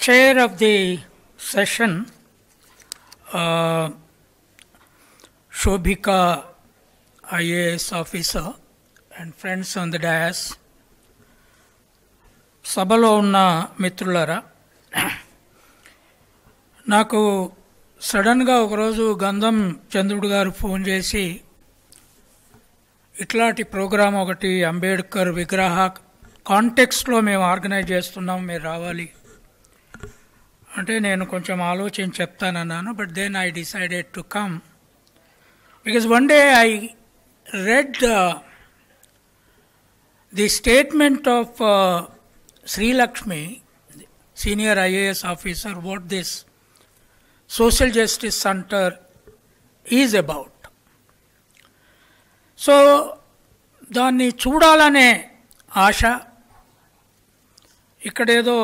chair of the session, Shobhika IAS officer and friends on the dais, సభలో ఉన్న మిత్రులారా, నాకు సడన్గా ఒకరోజు గంధం చంద్రుడు గారు ఫోన్ చేసి ఇట్లాంటి ప్రోగ్రాం ఒకటి అంబేద్కర్ విగ్రహ కాంటెక్స్ట్లో మేము ఆర్గనైజ్ చేస్తున్నాం, మీరు రావాలి అంటే నేను కొంచెం ఆలోచించి చెప్తానన్నాను. But then I decided to come because one day I read the statement of Srilakshmi, senior IAS officer, what this social justice center is about. So, దాన్ని చూడాలనే ఆశ, ఇక్కడేదో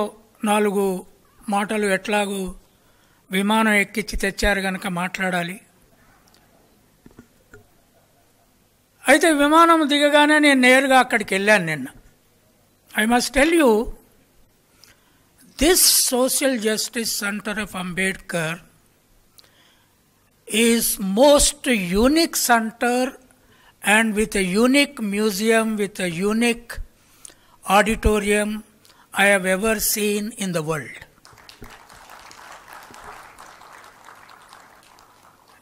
4 మాటలు ఎట్లాగూ విమానం ఎక్కించి తెచ్చారు కనుక మాట్లాడాలి. అయితే విమానం దిగగానే నేను నేరుగా అక్కడికి వెళ్ళాను నిన్న. I must tell you, this Social Justice Center of Ambedkar is most unique center and with a unique museum, with a unique auditorium I have ever seen in the world.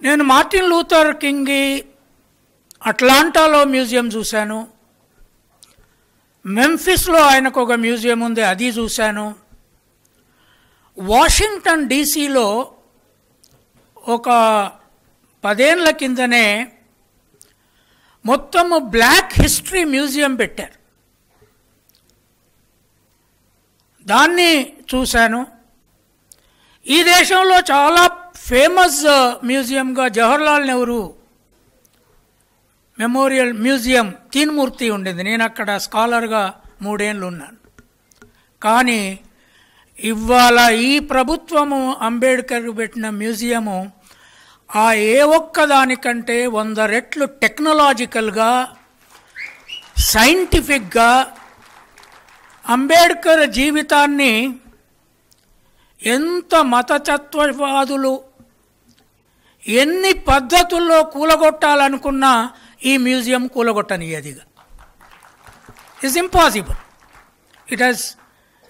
నేను మార్టిన్ లూథర్ కింగ్ అట్లాంటాలో మ్యూజియం చూశాను, మెంఫిస్లో ఆయనకు ఒక museum ఉంది, అది చూశాను. Washington డీసీలో ఒక 10 ఏళ్ల కిందనే మొత్తము బ్లాక్ హిస్టరీ మ్యూజియం పెట్టారు, దాన్ని చూశాను. ఈ దేశంలో చాలా ఫేమస్ మ్యూజియంగా జవహర్లాల్ నెహ్రూ మెమోరియల్ మ్యూజియం తీన్మూర్తి ఉండేది. నేను అక్కడ స్కాలర్గా 3 ఏళ్ళు ఉన్నాను. కానీ ఇవాళ ఈ ప్రభుత్వము అంబేద్కర్ పెట్టిన మ్యూజియము ఆ ఏ ఒక్కదానికంటే 100 రెట్లు టెక్నాలజికల్గా, సైంటిఫిక్గా అంబేద్కర్ జీవితాన్ని ఎంత మతతత్వవాదులు ఎన్ని పద్ధతుల్లో కూలగొట్టాలనుకున్నా ఈ మ్యూజియం కూలగొట్టనియదిగా. It's impossible. It has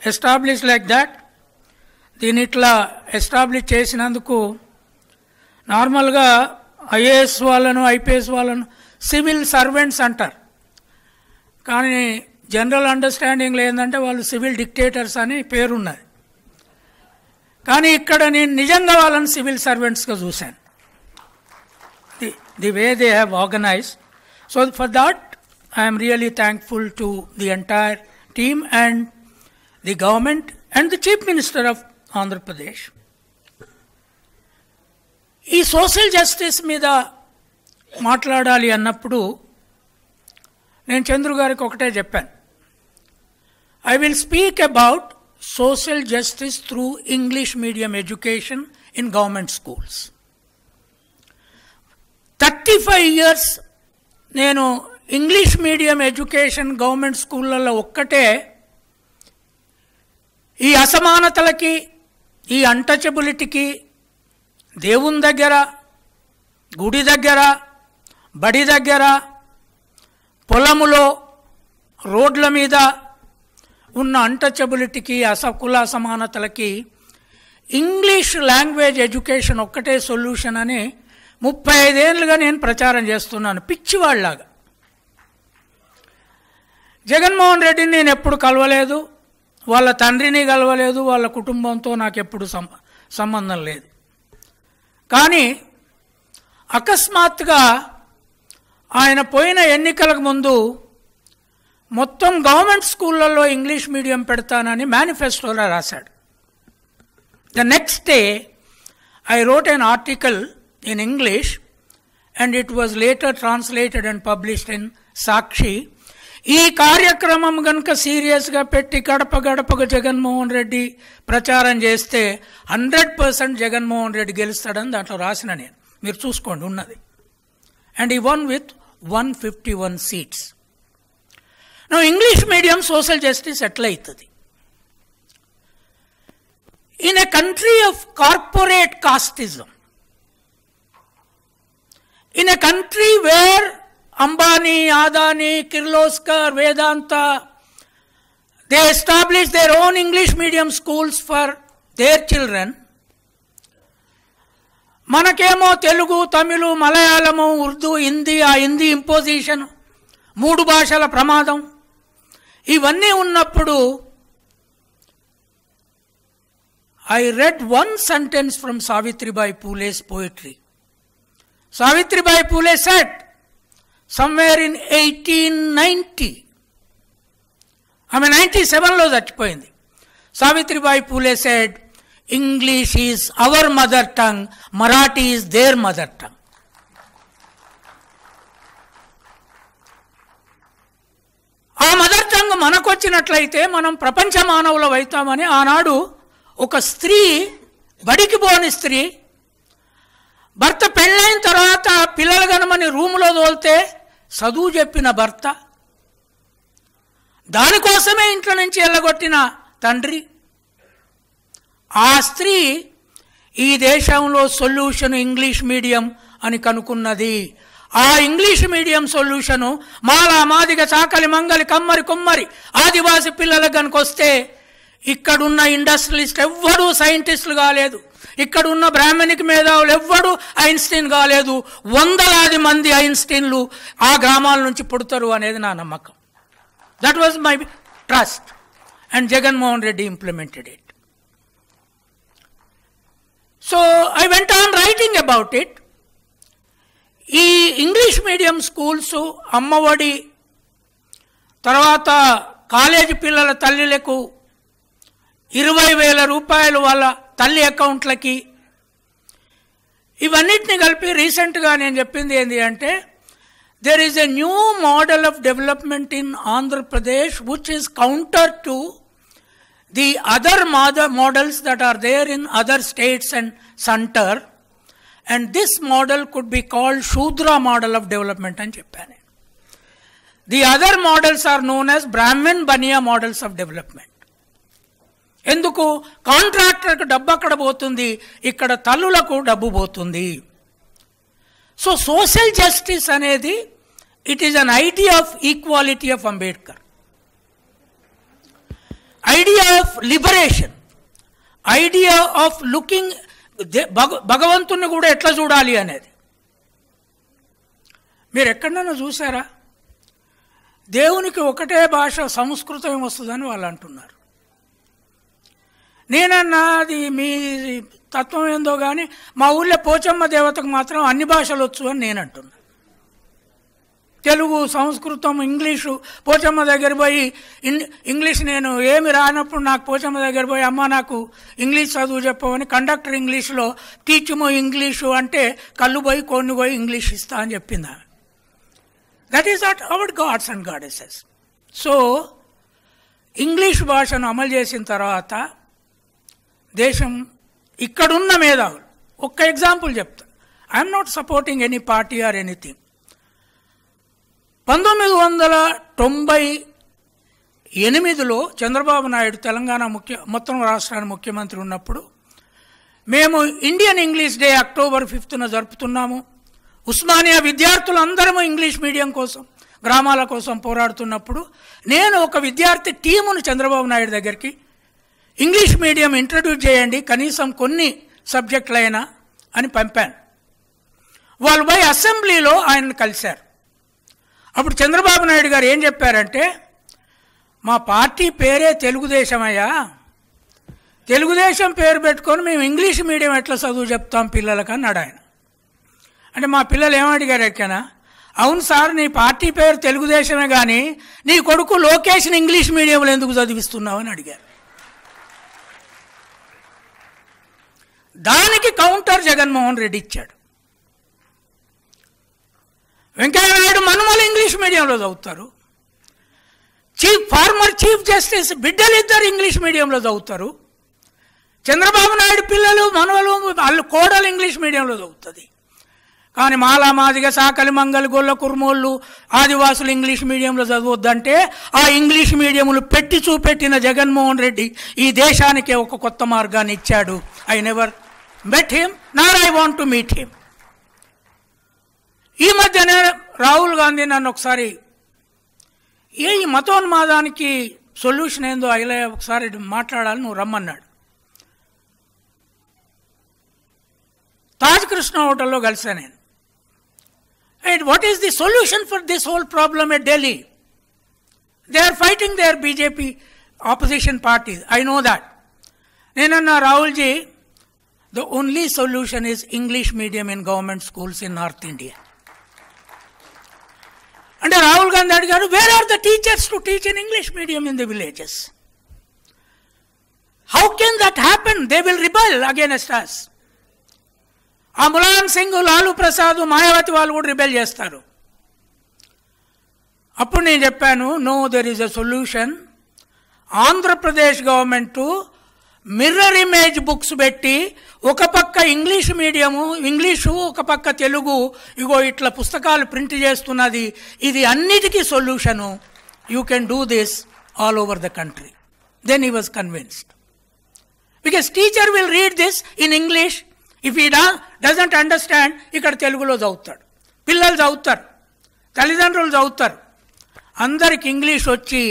establish like that. దీని ఇట్లా ఎస్టాబ్లిష్ చేసినందుకు నార్మల్గా ఐఏఎస్ వాళ్ళను, ఐపీఎస్ వాళ్ళను సివిల్ సర్వెంట్స్ అంటారు. కానీ జనరల్ అండర్స్టాండింగ్లో ఏంటంటే వాళ్ళు సివిల్ డిక్టేటర్స్ అని పేరున్నది. కానీ ఇక్కడ నేను నిజంగా వాళ్ళని సివిల్ సర్వెంట్స్గా చూశాను, the way they have organized. So for that I am really thankful to the entire team and the government and the Chief Minister of Andhra Pradesh. ఈ సోషల్ జస్టిస్ మీద మాట్లాడాలి అన్నప్పుడు నేను చంద్రు గారికి ఒకటే చెప్పాను, I will speak about social justice through English medium education in government schools. 35 years నేను English medium education government స్కూళ్ళల్లో ఒక్కటే ఈ అసమానతలకి, ఈ అన్టచబిలిటీకి దేవుని దగ్గర, గుడి దగ్గర, బడి దగ్గర, పొలములో, రోడ్ల మీద ఉన్న అన్టచబిలిటీకి, కుల అసమానతలకి ఇంగ్లీష్ లాంగ్వేజ్ ఎడ్యుకేషన్ ఒక్కటే సొల్యూషన్ అని 35 ఏళ్ళుగా నేను ప్రచారం చేస్తున్నాను, పిచ్చివాళ్లాగా. జగన్మోహన్ రెడ్డిని నేను ఎప్పుడు కలవలేదు, వాళ్ళ తండ్రిని కలవలేదు, వాళ్ళ కుటుంబంతో నాకు ఎప్పుడు సంబంధం లేదు. కానీ అకస్మాత్తుగా ఆయన పోయిన ఎన్నికలకు ముందు మొత్తం గవర్నమెంట్ స్కూళ్ళల్లో ఇంగ్లీష్ మీడియం పెడతానని మేనిఫెస్టోలో రాశాడు. The next day I wrote an article in English and it was later translated and published in Sakshi. ఈ కార్యక్రమం కనుక సీరియస్గా పెట్టి గడప గడపకు జగన్మోహన్ రెడ్డి ప్రచారం చేస్తే 100% జగన్మోహన్ రెడ్డి గెలుస్తాడని దాంట్లో రాసిన నేను, మీరు చూసుకోండి ఉన్నది. అండ్ ఈ one with 151 seats. English medium social justice ఎట్లయితుంది? country of corporate casteism, in a country where Ambani, Adani, Kirloskar, Vedanta, they established their own English medium schools for their children. మనకేమో తెలుగు, తమిళు, మలయాళము, ఉర్దూ, హిందీ, ఆ హిందీ ఇంపోజిషన్, 3 భాషల ప్రమాదం, ఇవన్నీ ఉన్నప్పుడు I read one sentence from Savitribai Phule's poetry. Savitribai Phule said, somewhere in 1890, 97లో చచ్చిపోయింది. Savitribai Phule said, English is our mother tongue, Marathi is their mother tongue. ఆ mother tongue మనకొచ్చినట్లయితే మనం ప్రపంచ మానవులు అవుతామని ఆనాడు ఒక స్త్రీ, బడికి పోని స్త్రీ, భర్త పెళ్ళైన తర్వాత పిల్లలు గనమని రూములో తోలితే చదువు చెప్పిన భర్త, దానికోసమే ఇంట్లో నుంచి వెళ్ళగొట్టిన తండ్రి, ఆ స్త్రీ ఈ దేశంలో సొల్యూషన్ ఇంగ్లీష్ మీడియం అని కనుక్కున్నది. ఆ ఇంగ్లీష్ మీడియం సొల్యూషను మాలా, మాదిగ, చాకలి, మంగలి, కమ్మరి, కుమ్మరి, ఆదివాసి పిల్లలకు కనుకొస్తే ఇక్కడున్న ఇండస్ట్రియలిస్ట్ ఎవ్వడూ సైంటిస్టులు కాలేదు, ఇక్కడున్న బ్రాహ్మణిక్ మేధావులు ఎవ్వడూ ఐన్స్టీన్ కాలేదు, 100 మంది ఐన్స్టీన్లు ఆ గ్రామాల నుంచి పుడతారు అనేది నా నమ్మకం. That was my trust and Jaganmohan Reddy implemented it. So I went on writing about it. ఈ ఇంగ్లీష్ మీడియం స్కూల్స్, అమ్మఒడి, తర్వాత కాలేజీ పిల్లల తల్లులకు 20,000 రూపాయలు వాళ్ళ తల్లి అకౌంట్లకి, ఇవన్నిటిని కలిపి రీసెంట్గా నేను చెప్పింది ఏంటి అంటే, there is a new model of development in Andhra Pradesh which is counter to the other models that are there in other states and center, and this model could be called Shudra model of development అని చెప్పాను. The other models are known as Brahmin Baniya models of development. ఎందుకు? కాంట్రాక్టర్కు డబ్బు అక్కడ పోతుంది, ఇక్కడ తల్లులకు డబ్బు పోతుంది. సో సోషల్ జస్టిస్ అనేది it is an idea of equality of Ambedkar, idea of liberation, idea of looking భగవంతుని కూడా ఎట్లా చూడాలి అనేది. మీరు ఎక్కడైనా చూసారా? దేవునికి ఒకటే భాష సంస్కృతం వస్తుందని వాళ్ళు అంటున్నారు. నేనన్నా అది మీ తత్వం ఏందో కానీ మా ఊళ్ళో పోచమ్మ దేవతకు మాత్రం అన్ని భాషలు వచ్చు అని నేను అంటున్నా. తెలుగు, సంస్కృతం, ఇంగ్లీషు. పోచమ్మ దగ్గర పోయి ఇంగ్లీష్ నేను ఏమి రానప్పుడు నాకు పోచమ్మ దగ్గర పోయి అమ్మ నాకు ఇంగ్లీష్ చదువు చెప్పమని కండక్టర్ ఇంగ్లీష్లో టీచుమో ఇంగ్లీషు అంటే కళ్ళు పోయి కొన్ని పోయి ఇంగ్లీష్ ఇస్తా అని చెప్పింది ఆమె. That is not our gods and goddesses. So English భాషను అమలు చేసిన తర్వాత దేశం, ఇక్కడున్న మేధావులు, ఒక్క ఎగ్జాంపుల్ చెప్తాను. I'm not supporting any party or anything. 1998లో చంద్రబాబు నాయుడు తెలంగాణ మొత్తం రాష్ట్రానికి ముఖ్యమంత్రి ఉన్నప్పుడు మేము ఇండియన్ ఇంగ్లీష్ డే అక్టోబర్ 5న జరుపుతున్నాము. ఉస్మానియా విద్యార్థులందరము ఇంగ్లీష్ మీడియం కోసం, గ్రామాల కోసం పోరాడుతున్నప్పుడు నేను ఒక విద్యార్థి టీమును చంద్రబాబు నాయుడు దగ్గరికి, ఇంగ్లీష్ మీడియం ఇంట్రడ్యూస్ చేయండి కనీసం కొన్ని సబ్జెక్టులైనా అని పంపాను. వాళ్ళు పోయి అసెంబ్లీలో ఆయనను కలిశారు. అప్పుడు చంద్రబాబు నాయుడు గారు ఏం చెప్పారంటే, మా పార్టీ పేరే తెలుగుదేశం అయ్యా, తెలుగుదేశం పేరు పెట్టుకొని మేము ఇంగ్లీష్ మీడియం ఎట్లా చదువు చెప్తాం పిల్లలకు అన్నాడు ఆయన. అంటే మా పిల్లలు ఏమడిగారు ఎక్కనా, అవును సార్ నీ పార్టీ పేరు తెలుగుదేశమే కానీ నీ కొడుకు లోకేష్ని ఇంగ్లీష్ మీడియంలో ఎందుకు చదివిస్తున్నావు అని అడిగారు. దానికి కౌంటర్ జగన్మోహన్ రెడ్డి ఇచ్చాడు. వెంకయ్యనాయుడు మనుమలు ఇంగ్లీష్ మీడియంలో చదువుతారు, ఫార్మర్ చీఫ్ జస్టిస్ బిడ్డలు ఇద్దరు ఇంగ్లీష్ మీడియంలో చదువుతారు, చంద్రబాబు నాయుడు పిల్లలు మనవలు వాళ్ళు కోడలు ఇంగ్లీష్ మీడియంలో చదువుతుంది. కానీ మాలా మాదిగ సాకలి మంగలి గొల్ల కుర్మోళ్ళు ఆదివాసులు ఇంగ్లీష్ మీడియంలో చదవద్దంటే ఆ ఇంగ్లీష్ మీడియంలు పెట్టి చూపెట్టిన జగన్మోహన్ రెడ్డి ఈ దేశానికే ఒక కొత్త మార్గాన్ని ఇచ్చాడు. I never met him Nar I want to meet him. ఈ మధ్యనే రాహుల్ గాంధీ నన్ను ఒకసారి ఈ మతోన్మాదానికి సొల్యూషన్ ఏందో అయిలే ఒకసారి మాట్లాడాలి, నువ్వు రమ్మన్నాడు. తాజ్ కృష్ణ హోటల్లో కలిసా నేను. What is the solution for this whole problem at Delhi? They are fighting there BJP opposition parties, I know that. నేనన్నా Rahul ji, the only solution is English medium in government schools in north India. అంటే రాహుల్ గాంధీ అడిగారు, where are the teachers to teach in English medium in the villages? How can that happen? They will rebel against us. ఆ ములాయం సింగ్, లాలూ ప్రసాద్, మాయావతి వాళ్ళు కూడా rebel చేస్తారు. అప్పుడు నేను చెప్పాను, no, there is a solution. Andhra Pradesh government mirror image books పెట్టి ఒక పక్క ఇంగ్లీష్ మీడియము ఇంగ్లీషు, ఒక పక్క తెలుగు, ఇగో ఇట్లా పుస్తకాలు ప్రింట్ చేస్తున్నది. ఇది అన్నిటికీ solution. You can do this all over the country. Then he was convinced. Because teacher will read this in English. If he doesn't understand, ఇక్కడ తెలుగులో చదువుతాడు, పిల్లలు చదువుతారు, తల్లిదండ్రులు చదువుతారు. అందరికి ఇంగ్లీష్ వచ్చి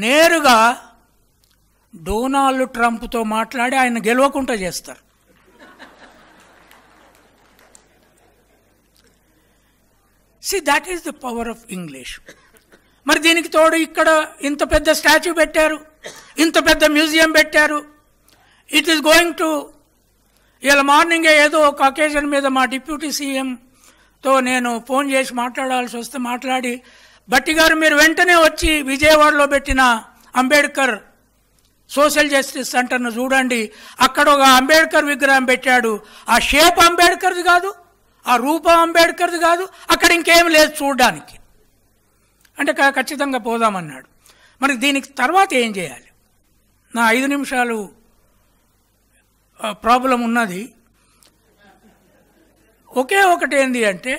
నేరుగా డొనాల్డ్ ట్రంప్తో మాట్లాడి ఆయన గెలవకుండా చేస్తారు. See, that is the power of English. మరి దీనికి తోడు ఇక్కడ ఇంత పెద్ద స్టాచ్యూ పెట్టారు, ఇంత పెద్ద మ్యూజియం పెట్టారు. ఇట్ ఈస్ గోయింగ్ టు, ఇలా మార్నింగే ఏదో ఒక అకేషన్ మీద మా డిప్యూటీ సీఎంతో నేను ఫోన్ చేసి మాట్లాడాల్సి వస్తే మాట్లాడి, భట్టి గారు మీరు వెంటనే వచ్చి విజయవాడలో పెట్టిన అంబేద్కర్ సోషల్ జస్టిస్ సెంటర్ను చూడండి, అక్కడ ఒక అంబేద్కర్ విగ్రహం పెట్టాడు. ఆ షేప్ అంబేద్కర్ది కాదు, ఆ రూపం అంబేద్కర్ది కాదు, అక్కడ ఇంకేం లేదు చూడడానికి. అంటే ఖచ్చితంగా పోదామన్నాడు. మరి దీనికి తర్వాత ఏం చేయాలి? నా 5 నిమిషాలు ప్రాబ్లం ఉన్నది. ఒకే ఒకటి ఏంది అంటే,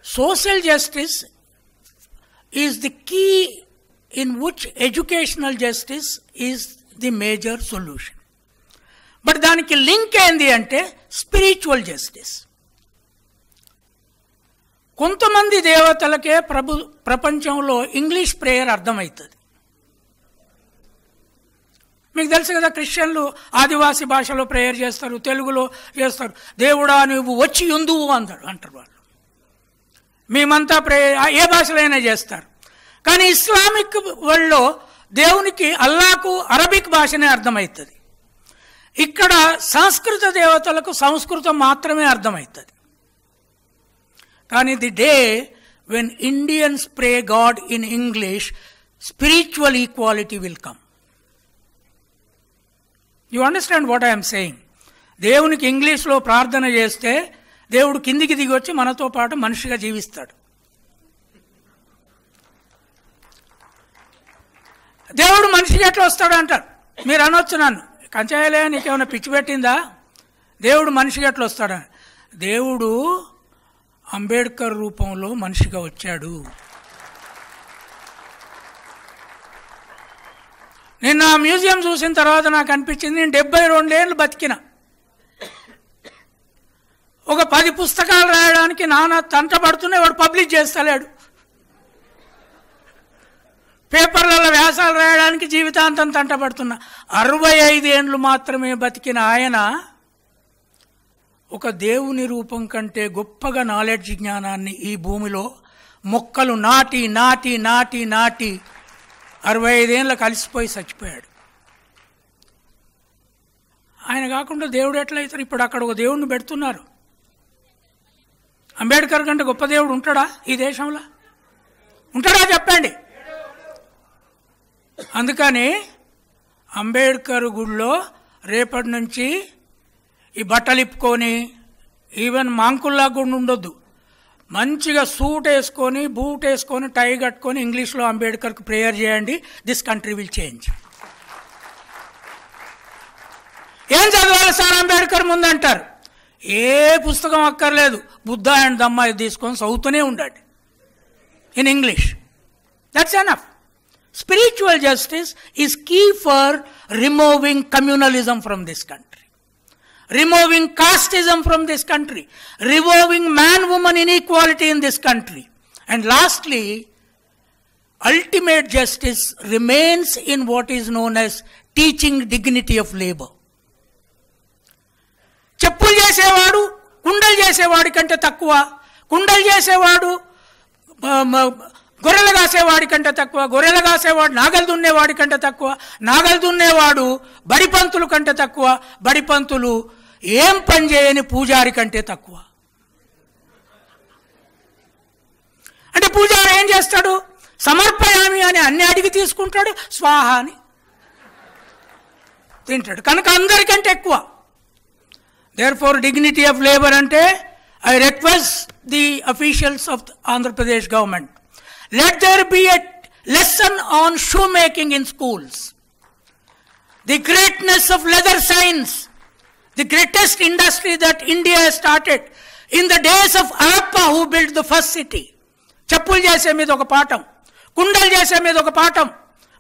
social justice is the key in which educational justice is the major solution. But దానికి లింక్ ఏంది అంటే స్పిరిచువల్ జస్టిస్. కొంతమంది దేవతలకే ప్రపంచంలో ఇంగ్లీష్ ప్రేయర్ అర్థమవుతుంది. మీకు తెలుసు కదా, క్రిస్టియన్లు ఆదివాసీ భాషలో ప్రేయర్ చేస్తారు, తెలుగులో చేస్తారు. దేవుడా నువ్వు వచ్చి ఉందువు అంటారు వాళ్ళు. మేమంతా ప్రేయర్ ఏ భాషలైనా చేస్తారు. కానీ ఇస్లామిక్ వరల్డ్లో దేవునికి, అల్లాకు అరబిక్ భాషనే అర్థమవుతుంది. ఇక్కడ సంస్కృత దేవతలకు సంస్కృతం మాత్రమే అర్థమవుతుంది. కానీ the day when Indians pray God in English, spiritual equality will come. You understand what I'm saying? దేవునికి ఇంగ్లీష్లో ప్రార్థన చేస్తే దేవుడు కిందికి దిగి వచ్చి మనతో పాటు మనిషిగా జీవిస్తాడు. దేవుడు మనిషికి ఎట్లా వస్తాడు అంటారు. మీరు అనొచ్చు నన్ను, కంచాయలే నీకేమైనా పిచ్చి పెట్టిందా, దేవుడు మనిషికి ఎట్లా వస్తాడా? దేవుడు అంబేద్కర్ రూపంలో మనిషిగా వచ్చాడు. నిన్న ఆ మ్యూజియం చూసిన తర్వాత నాకు అనిపించింది, నేను 72 ఏళ్ళు బతికిన. ఒక 10 పుస్తకాలు రాయడానికి నాన్న తంట పడుతూనే వాడు పబ్లిష్ చేస్తలేడు. పేపర్లలో వ్యాసాలు రాయడానికి జీవితాంతం తంట పడుతున్నా. 65 ఏండ్లు మాత్రమే బతికిన ఆయన ఒక దేవుని రూపం కంటే గొప్పగా నాలెడ్జ్, జ్ఞానాన్ని ఈ భూమిలో మొక్కలు నాటి నాటి నాటి నాటి 65 ఏళ్ళ కలిసిపోయి చచ్చిపోయాడు. ఆయన కాకుండా దేవుడు ఎట్లయితారు? ఇప్పుడు అక్కడ ఒక దేవుడిని పెడుతున్నారు. అంబేద్కర్ కంటే గొప్ప దేవుడు ఉంటాడా ఈ దేశంలో? ఉంటాడా చెప్పండి. అందుకని అంబేద్కర్ గుడిలో రేపటి నుంచి ఈ బట్టలు ఇప్పుకొని, ఈవెన్ మాంకుల్లా కూడా ఉండొద్దు, మంచిగా సూట్ వేసుకొని, బూట్ వేసుకొని, టై కట్టుకొని ఇంగ్లీష్లో అంబేద్కర్కి ప్రేయర్ చేయండి. This country will change. ఏం చదవాలి సార్ అంబేద్కర్ ముందంటారు. ఏ పుస్తకం అక్కర్లేదు, బుద్ధ అండ్ దమ్మ తీసుకొని చదువుతూనే ఉండండి in English. That's enough. Spiritual justice is key for removing communalism from this country, removing casteism from this country, removing man-woman inequality in this country. And lastly, ultimate justice remains in what is known as teaching dignity of labor. చెప్పులు చేసేవాడు కుండలు చేసేవాడి కంటే తక్కువ, కుండలు చేసేవాడు గొర్రెలు కాసేవాడి కంటే తక్కువ, గొర్రెలు కాసేవాడు నాగలు దున్నేవాడి కంటే తక్కువ, నాగలు దున్నేవాడు బడిపంతులు కంటే తక్కువ, బడిపంతులు ఏం పని చేయని పూజారి కంటే తక్కువ. అంటే పూజారి ఏం చేస్తాడు? సమర్పయామి అని అన్ని అడిగి తీసుకుంటాడు, స్వాహ అని తింటాడు. కనుక అందరికంటే ఎక్కువ. Therefore, dignity of labor ante, I request the officials of the Andhra Pradesh government, let there be a lesson on shoemaking in schools. The greatness of leather science, the greatest industry that India has started in the days of Harappa, who built the first city. చెప్పులు చేసే మీద ఒక పాఠం, కుండలు చేసే మీద ఒక పాఠం,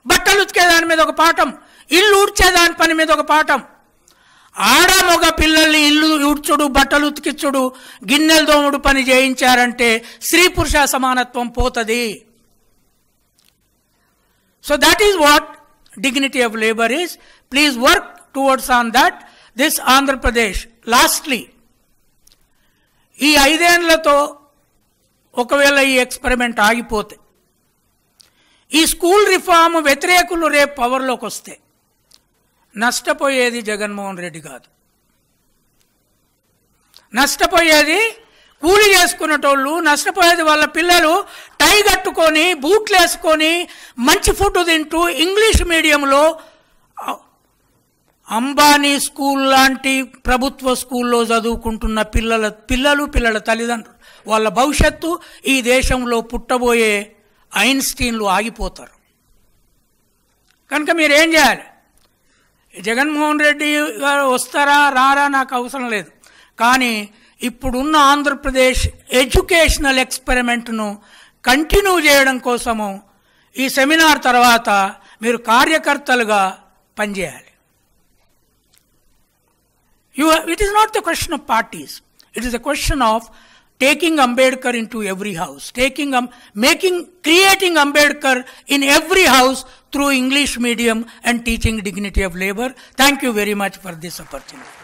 బట్టలు ఉతికే దాని మీద ఒక పాఠం, ఇల్లు ఊడ్చే దాని పని మీద ఒక పాఠం. ఆడ మగ పిల్లల్ని ఇల్లు ఊడ్చుడు, బట్టలు ఉతికించుడు, గిన్నెలు దోముడు పని చేయించారంటే స్త్రీ పురుష సమానత్వం పోతుంది. So that is what dignity of labor is. Please work towards on that. This Andhra Pradesh. Lastly, ఈ 5 ఏళ్లతో ఒకవేళ ఈ ఎక్స్పెరిమెంట్ ఆగిపోతే, ఈ స్కూల్ రిఫార్మ్ వ్యతిరేకులు రేపు పవర్లోకి వస్తే నష్టపోయేది జగన్మోహన్ రెడ్డి కాదు, నష్టపోయేది కూలి చేసుకునేటోళ్ళు, నష్టపోయేది వాళ్ళ పిల్లలు టై కట్టుకొని బూట్లు వేసుకొని మంచి ఫుడ్ తింటూ ఇంగ్లీష్ మీడియంలో అంబానీ స్కూల్ లాంటి ప్రభుత్వ స్కూల్లో చదువుకుంటున్న పిల్లల తల్లిదండ్రులు, వాళ్ళ భవిష్యత్తు, ఈ దేశంలో పుట్టబోయే ఐన్స్టీన్లు ఆగిపోతారు. కనుక మీరేం చేయాలి? జగన్మోహన్ రెడ్డి గారు వస్తారా రారా నాకు అవసరం లేదు, కానీ ఇప్పుడున్న ఆంధ్రప్రదేశ్ ఎడ్యుకేషనల్ ఎక్స్పెరిమెంట్ను కంటిన్యూ చేయడం కోసము ఈ సెమినార్ తర్వాత మీరు కార్యకర్తలుగా పనిచేయాలి. It is not the question of parties. It is a question of taking Ambedkar into every house, creating Ambedkar in every house through English medium and teaching dignity of labor. Thank you very much for this opportunity.